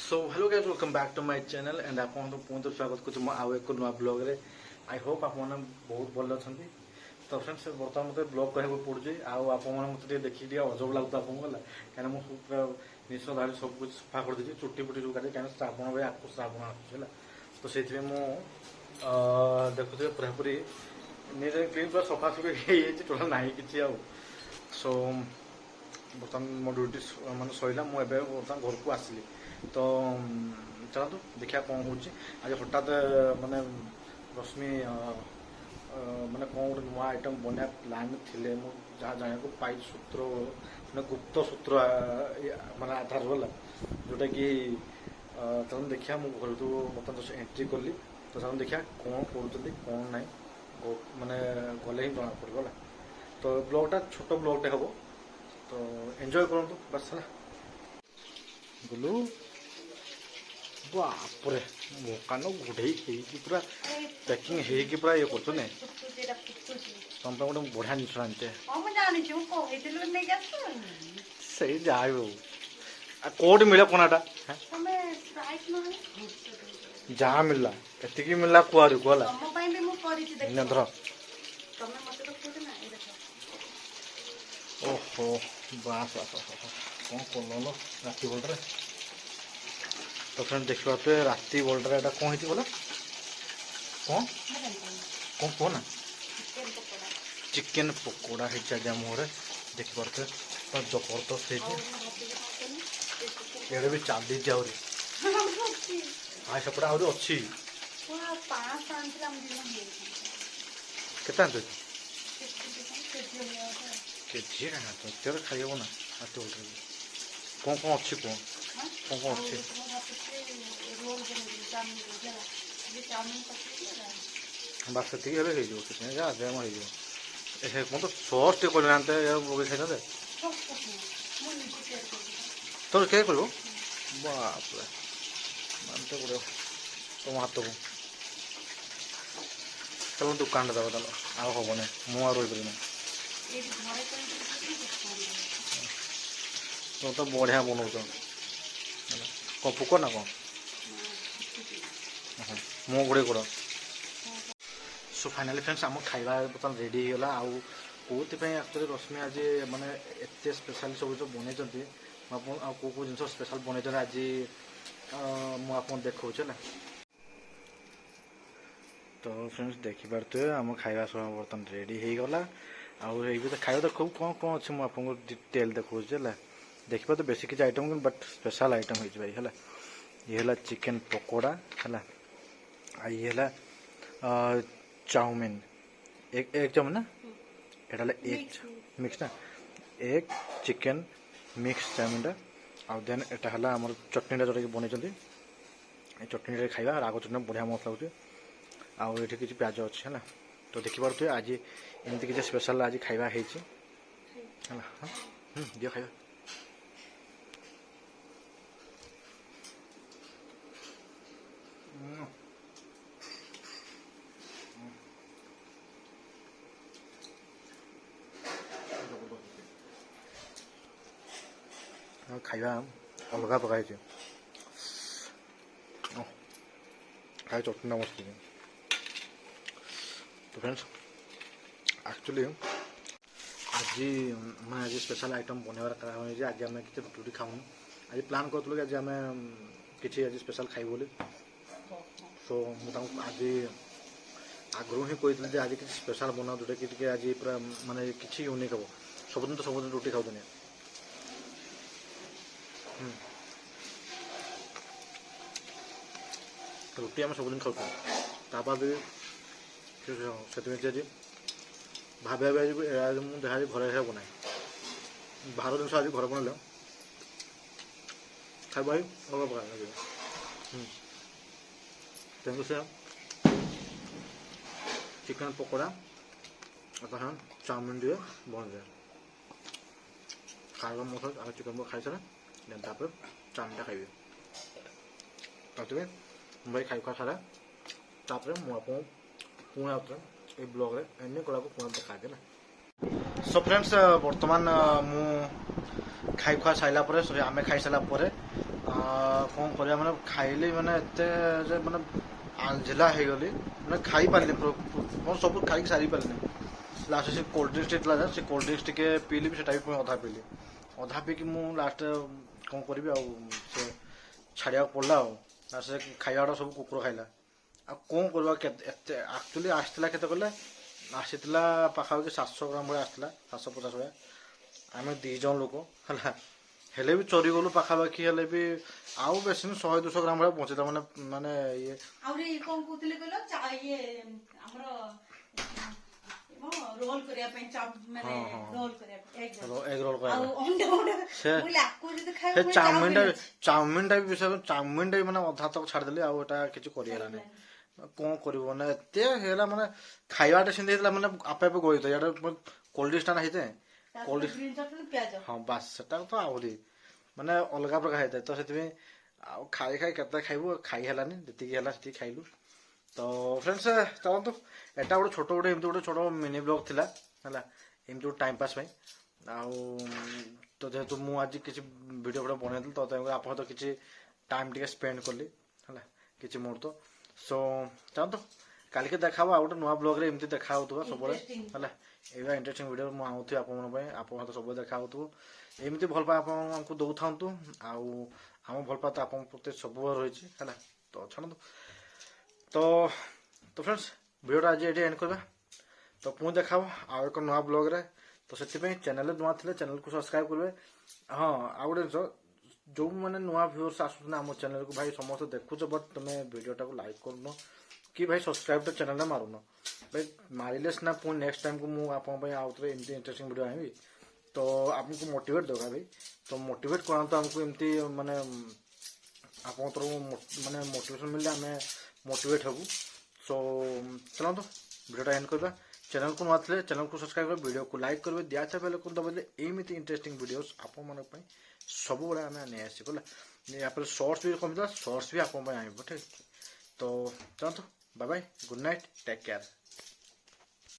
So hello guys welcome back to my channel and आप पुनः स्वागत करुँ आउ एक नुआ ब्लॉग रे आई होप आप बहुत भल अच्छा तो फ्रेंड्स बर्तमान मत ब्लॉग कहूँ पड़ुଛି ଆଉ ଆପଣମାନେ ମୋତେ ଟିକେ ଦେଖିକି ଟିକେ ଅଜବ ଲାଗୁଛି ଆପଣଙ୍କୁ ହେଲା କାହିଁକିନା ମୁଁ ପୁରା ନିଶ ଧାରି ସବୁ କିଛି ସଫା କରିଦେଇଛି ଚୁଟି ଫୁଟି ଯେଉଁ କାଟି କାହିଁକିନା ଶ୍ରାବଣ ଭାଇ ଆକୁ ଶ୍ରାବଣ ଆସୁଛି ହେଲା ତ ସେଇଥିପାଇଁ ମୁଁ ଦେଖୁଥିବେ ପୁରାପୁରି ନିଜ କ୍ଲିନ୍ ପୁରା ସଫାସଫି ହେଇଯାଇଛି ଟୋଟାଲ ନାହିଁ କିଛି ଆଉ ସୋ ବର୍ତ୍ତମାନ ମୋ ଡ୍ୟୁଟି ମାନେ ସରିଲା ମୁଁ ଏବେ ବର୍ତ୍ତମାନ ଘରକୁ ଆସିଲି ତ ଚାଲନ୍ତୁ ଦେଖିବା କ'ଣ ହେଉଛି ଆଜି ହଠାତ୍ ମାନେ ରଶ୍ମି ମାନେ କ'ଣ ଗୋଟେ ନୂଆ ଆଇଟମ୍ ବନେଇବା ପ୍ଲାନ୍ ଥିଲେ ମୁଁ ଯାହା ଜାଣିବାକୁ ପାଇଛି ସୂତ୍ର ମାନେ ଗୁପ୍ତ ସୂତ୍ର ମାନେ ଆଧାର ହେଲା ଯେଉଁଟାକି ଚାଲନ୍ତୁ ଦେଖିବା ମୁଁ ଘରକୁ ବର୍ତ୍ତମାନ ଏଣ୍ଟ୍ରି କଲି ତ ଚାଲନ୍ତୁ ଦେଖିବା କ'ଣ କରୁଛନ୍ତି କ'ଣ ନାହିଁ ମାନେ ଗଲେ ହିଁ ଜଣାପଡ଼ିବ ହେଲା ତ ବ୍ଲଗ୍ଟା ଛୋଟ ବ୍ଲଗ୍ଟେ ହେବ ତ ଏନ୍ଜୟ କରନ୍ତୁ ବାସ୍ ହେଲା ଗୁଲୁ ବାପରେ ମୋ କାନ ଘୋଡ଼େଇ ହେଇକି ପୁରା ପ୍ୟାକିଂ ହେଇକି ପୁରା ଇଏ କରୁଛୁ ନାଇଁ ତମ ପାଇଁ ଗୋଟେ ବଢ଼ିଆ ଜିନିଷ ଆଣିଛେ ସେଇ ଯାହା ବି ହଉ ଆଉ କେଉଁଠି ମିଳେ ପଣାଟା ଯାହା ମିଳିଲା ଏତିକି ମିଳିଲା କୁଆଡ଼ୁ ହେଲା ଧର ଓହୋ ବାସ୍ ବାସ୍ କ'ଣ କଲ ରାତି ବେଳଟାରେ ତ ଫ୍ରେଣ୍ଡ ଦେଖିବା ରାତି ବେଳଟାରେ ଏଇଟା କ'ଣ ହେଇଛି ବୋଲେ କ'ଣ କ'ଣ କୁହ ନା ଚିକେନ୍ ପକୋଡ଼ା ହେଇଛି ଆଜି ଆମ ଘରେ ଦେଖିପାରୁଥିବେ ପୁରା ଜବରଦସ୍ତ ହେଇଛି ଏଇଟା ବି ଚାଲିଛି ଆହୁରି ଆଉ ସେପଟେ ଆହୁରି ଅଛି କେତେ ଆଣିଛ କେଜି ଏତେ ଖାଇ ହେବ ନା ରାତି ବେଳଟାରେ କ'ଣ କ'ଣ ଅଛି କୁହ କ'ଣ କ'ଣ ଅଛି ବାସ୍ ସେତିକି ହେଲେ ହେଇଯିବ କିଛି ନାହିଁ ଯାହା ଆଦାୟ ହେଇଯିବ ମୁଁ ତ ସସ୍ ଟିକେ କରିନାହାନ୍ତେ ବଗେଇ ଖାଇଥାନ୍ତେ ତୋର କେ କରିବ ବାପରେ ମାନତେ ପଡ଼ିବ ତମ ହାତକୁ ଚାଲ ଦୋକାନଟା ଦେବ ତାହେଲେ ଆଉ ହେବନି ମୁଁ ଆଉ ରହିପାରିବିନି ତମେ ତ ବଢ଼ିଆ ବନଉଛ କ'ଣ ଫୁକ ନା କ'ଣ ମୁଁ ଗୁଡ଼େ କର ସୋ ଫାଇନାଲି ଫ୍ରେଣ୍ଡସ୍ ଆମ ଖାଇବା ବର୍ତ୍ତମାନ ରେଡ଼ି ହେଇଗଲା ଆଉ କେଉଁଥିପାଇଁ ଆକ୍ଚୁଆଲି ରଶ୍ମି ଆଜି ମାନେ ଏତେ ସ୍ପେଶାଲ ସବୁ ଯେଉଁ ବନେଇଛନ୍ତି ମୁଁ ଆପଣ ଆଉ କେଉଁ କେଉଁ ଜିନିଷ ସ୍ପେଶାଲ ବନେଇଛନ୍ତି ଆଜି ମୁଁ ଆପଣଙ୍କୁ ଦେଖାଉଛି ହେଲା ତ ଫ୍ରେଣ୍ଡସ୍ ଦେଖିପାରୁଥିବେ ଆମ ଖାଇବା ସବୁ ବର୍ତ୍ତମାନ ରେଡ଼ି ହେଇଗଲା ଆଉ ଏଇ ଭିତରେ ଖାଇବା ତ ଖୁବ୍ କ'ଣ କ'ଣ ଅଛି ମୁଁ ଆପଣଙ୍କୁ ଡିଟେଲ୍ ଦେଖାଉଛି ହେଲା ଦେଖିପାରୁଥିବେ ବେଶୀ କିଛି ଆଇଟମ୍ କିନ୍ତୁ ବଟ୍ ସ୍ପେଶାଲ ଆଇଟମ୍ ହେଇଛି ଭାଇ ହେଲା ଇଏ ହେଲା ଚିକେନ୍ ପକୋଡ଼ା ହେଲା ଆଉ ଇଏ ହେଲା ଚାଉମିନ୍ ଏଗ୍ ଚାଉମିନ୍ ନା ଏଇଟା ହେଲା ଏଗ୍ ମିକ୍ସ ନା ଏଗ୍ ଚିକେନ୍ ମିକ୍ସ ଚାଉମିନ୍ଟା ଆଉ ଦେନ୍ ଏଇଟା ହେଲା ଆମର ଚଟଣିଟା ଯେଉଁଟାକି ବନେଇଛନ୍ତି ଏ ଚଟଣିରେ ଖାଇବା ରାଗ ଚଟଣି ବଢ଼ିଆ ମସ୍ତ ଲାଗୁଛି ଆଉ ଏଠି କିଛି ପିଆଜ ଅଛି ହେଲା ତ ଦେଖିପାରୁଥିବେ ଆଜି ଏମିତି କିଛି ସ୍ପେଶାଲ୍ ଆଜି ଖାଇବା ହେଇଛି ହେଲା ଦିଅ ଖାଇବା ଖାଇବା ଅଲଗା ପ୍ରକାର ହେଇଛି ଖାଇବା ଚଟଣିଟା ମସ୍ତ ହେଇଛି ତ ଫ୍ରେଣ୍ଡସ୍ ଆକ୍ଚୁଆଲି ଆଜି ମାନେ ଆଜି ସ୍ପେଶାଲ୍ ଆଇଟମ୍ ବନେଇବାର କାରଣ ହେଇଛି ଆଜି ଆମେ କିଛି ରୁଟି ଖାଉନୁ ଆଜି ପ୍ଲାନ୍ କରୁଥିଲୁ କି ଆଜି ଆମେ କିଛି ଆଜି ସ୍ପେଶାଲ୍ ଖାଇବୁ ବୋଲି ସୋ ମୁଁ ତାଙ୍କୁ ଆଜି ଆଗରୁ ହିଁ କହିଥିଲି ଯେ ଆଜି କିଛି ସ୍ପେଶାଲ୍ ବନାଉ ଯେଉଁଟାକି ଟିକେ ଆଜି ପୁରା ମାନେ କିଛି ୟୁନିକ୍ ହେବ ସବୁଦିନ ତ ସବୁଦିନ ରୁଟି ଖାଉଛନ୍ତି ରୁଟି ଆମେ ସବୁଦିନ ଖାଉଛୁ ତା ବାଦ ବି ସେଥିପାଇଁ ଆଜି ଭାବିବା ଆଜି ମୁଁ ଯାହା ଘରେ ଖାଇବା ବନାଏ ବାହାର ଜିନିଷ ଆଜି ଘରେ ବନେଇଲେ ଖାଇବା ହିଁ ଅଲଗା ପ୍ରକାର ଲାଗିବ ତେଣୁ ସେ ଚିକେନ୍ ପକୋଡ଼ା ଆଉ ଚାଉମିନ୍ ଟିକେ ବନେଇଦିଏ ଖାଇବା ମୋ ସହିତ ଆମେ ଚିକେନ୍ ପକୋଡ଼ା ଖାଇସାରିଲେ ଦେନ୍ ତାପରେ ଚାଉମିନ୍ଟା ଖାଇବି ସେଥିପାଇଁ ମୁଁ ଭାଇ ଖାଇବା ସାରା ତାପରେ ମୁଁ ଆପଣଙ୍କୁ ପୁଣି ଆଉଥରେ এই ব্লগে এনে করাকে পুনः দেখাবে না সো ফ্রেন্ডস বর্তমান মু খাই খোয়া সাইলা পরে সরি আমি খাই সাইলা পরে କ'ଣ କରିବା ମାନେ ଖାଇଲି ମାନେ ଏତେ ଯେ ମାନେ ଆଞ୍ଜିଲା ହେଇଗଲି ମାନେ ଖାଇପାରିଲି ମୋର ସବୁ ଖାଇକି ସାରି ପାରିଲିନି। ଲାଷ୍ଟ ସେ କୋଲ୍ଡ ଡ୍ରିଙ୍କ୍ସ ଥିଲା ସେ କୋଲ୍ଡ ଡ୍ରିଙ୍କ୍ସ ଟିକେ ପିଇଲି ସେଟା ବି ପୁଣି ଅଧା ପିଇଲି। ଅଧା ପିଇକି ମୁଁ ଲାଷ୍ଟ କ'ଣ କରିବି ଆଉ ସେ ଛାଡ଼ିବାକୁ ପଡ଼ିଲା ଆଉ। ସେ ଖାଇବାଟା ସବୁ କୁକୁର ଖାଇଲା। ଆଉ କ'ଣ କରିବା କେତେ ଏତେ ଆକ୍ଚୁଆଲି ଆସିଥିଲା କେତେ କହିଲେ ଆସିଥିଲା ପାଖାପାଖି 700 ଗ୍ରାମ ଭଳିଆ ଆସିଥିଲା 750 ଭଳିଆ। ଆମେ 2 ଜଣ ଲୋକ ହେଲା ହେଲେ ବି ଚରିଗଲୁ ପାଖାପାଖି ହେଲେ ବି ଆଉ ବେଶୀ 100-200 ଗ୍ରାମ ଭଳିଆ ବଞ୍ଚିଲା ମାନେ ମାନେ ଇଏ ଆହୁରି କ'ଣ କହୁଥିଲେ କହିଲ ଇଏ ଆମର ରୋଲ କରିବା ପାଇଁ ମାନେ ରୋଲ କରିବା ପାଇଁ ଏଗ ରୋଲ ଆଉ ଅଣ୍ଡା ସେ ଚାଉମିନଟା ବି ବିଷୟ ଚାଉମିନଟା ବି ମାନେ ଅଧା ତକ ଛାଡ଼ିଦେଲି ଆଉ ଏଟା କିଛି କରିହେଲାନି। କ'ଣ କରିବ ମାନେ ଏତେ ହେଇଗଲା ମାନେ ଖାଇବାଟା ସେମିତି ହେଇଥିଲା ମାନେ ଆପେ ଆପେ ଗଳିଥାଏ ଇଆଡ଼େ କୋଲ୍ଡ ଡ୍ରିଙ୍କ୍ସଟା ହେଇଥାଏ କୋଲ୍ଡ ହଁ ବାସ୍ ସେଟା ତ ଆହୁରି ମାନେ ଅଲଗା ପ୍ରକାର ହେଇଥାଏ ତ ସେଥିପାଇଁ ଆଉ ଖାଇ କେତେ ଖାଇବୁ ଖାଇ ହେଲାନି ଯେତିକି ହେଲା ସେତିକି ଖାଇଲୁ। ତ ଫ୍ରେଣ୍ଡସ୍ ଚାଲନ୍ତୁ ଏଟା ଗୋଟେ ଛୋଟ ଏମିତି ଗୋଟେ ଛୋଟ ମିନି ବ୍ଲଗ୍ ଥିଲା ହେଲା ଏମିତି ଗୋଟେ ଟାଇମ୍ ପାସ୍ ପାଇଁ। ଆଉ ତ ଯେହେତୁ ମୁଁ ଆଜି କିଛି ଭିଡ଼ିଓ ବନେଇଥିଲି ତ ତେଣୁ ଆପଣଙ୍କ ସହିତ କିଛି ଟାଇମ୍ ଟିକେ ସ୍ପେଣ୍ଡ କଲି ହେଲା କିଛି ମୁହୂର୍ତ୍ତ। ସୋ ଚାଲନ୍ତୁ କାଲିକି ଦେଖା ହବ ଆଉ ଗୋଟେ ନୂଆ ବ୍ଲଗ୍ରେ ଏମିତି ଦେଖା ହେଉଥିବ ସବୁବେଳେ ହେଲା। ଏଇଭଳିଆ ଇଣ୍ଟରେଷ୍ଟିଂ ଭିଡ଼ିଓ ମୁଁ ଆଣୁଥିବି ଆପଣଙ୍କ ପାଇଁ ଆପଣଙ୍କ ସହିତ ସବୁବେଳେ ଦେଖା ହେଉଥିବ। ଏମିତି ଭଲ ପାଇବା ଆପଣ ଆମକୁ ଦେଉଥାନ୍ତୁ ଆଉ ଆମ ଭଲ ପାଇବା ତ ଆପଣଙ୍କ ପ୍ରତି ସବୁବେଳେ ରହିଛି ହେଲା। ତ ଛାଡ଼ନ୍ତୁ ତ ଫ୍ରେଣ୍ଡସ୍ ଭିଡ଼ିଓଟା ଆଜି ଏଠି ଏଣ୍ଡ କରିବା। ତ ପୁଣି ଦେଖା ହବ ଆଉ ଏକ ନୂଆ ବ୍ଲଗ୍ରେ। ତ ସେଥିପାଇଁ ଚ୍ୟାନେଲରେ ନୂଆ ଥିଲେ ଚ୍ୟାନେଲକୁ ସବସ୍କ୍ରାଇବ୍ କରିବେ। ହଁ ଆଉ ଗୋଟେ ଜିନିଷ ଯେଉଁମାନେ ନୂଆ ଭ୍ୟୁଅର୍ସ ଆସୁଛନ୍ତି ଆମ ଚ୍ୟାନେଲକୁ ଭାଇ ସମସ୍ତେ ଦେଖୁଛ ବଟ୍ ତୁମେ ଭିଡ଼ିଓଟାକୁ ଲାଇକ୍ କରୁନ କି ଭାଇ ସବସ୍କ୍ରାଇବ୍ଟା ଚ୍ୟାନେଲରେ ମାରୁନ ଭାଇ ମାରିଲେ ସିନା ପୁଣି ନେକ୍ସଟ ଟାଇମ୍କୁ ମୁଁ ଆପଣଙ୍କ ପାଇଁ ଆଉ ଥରେ ଏମିତି ଇଣ୍ଟରେଷ୍ଟିଂ ଭିଡ଼ିଓ ଆଣିବି। ତ ଆପଣଙ୍କୁ ମୋଟିଭେଟ୍ ଦେବା ଭାଇ ତ ମୋଟିଭେଟ୍ କରାନ୍ତୁ ଆମକୁ ଏମିତି ମାନେ ଆପଣଙ୍କ ତରଫରୁ ମାନେ ମୋଟିଭେସନ୍ ମିଳିଲେ ଆମେ ମୋଟିଭେଟ୍ ହେବୁ। ସୋ ଚାଲନ୍ତୁ ଭିଡ଼ିଓଟା ଏଣ୍ଡ କରିବା। ଚ୍ୟାନେଲକୁ ନୂଆ ଥିଲେ ଚ୍ୟାନେଲକୁ ସବସ୍କ୍ରାଇବ୍ କରିବେ ଭିଡ଼ିଓକୁ ଲାଇକ୍ କରିବେ ଦିଆଥିବା ବେଲ୍ ଆଇକନ୍ ଦବାଇଲେ ଏମିତି ଇଣ୍ଟରେଷ୍ଟିଂ ଭିଡ଼ିଓସ୍ ଆପଣମାନଙ୍କ ପାଇଁ ସବୁବେଳେ ଆମେ ନେଇ ଆସିବୁ ହେଲା। ଏହାପରେ ସର୍ଟସ୍ ବି କମିଥିଲା ସର୍ଟସ୍ ବି ଆପଣଙ୍କ ପାଇଁ ଆଣିବୁ ଠିକ୍। ତ ଚାଲନ୍ତୁ bye bye good night take care.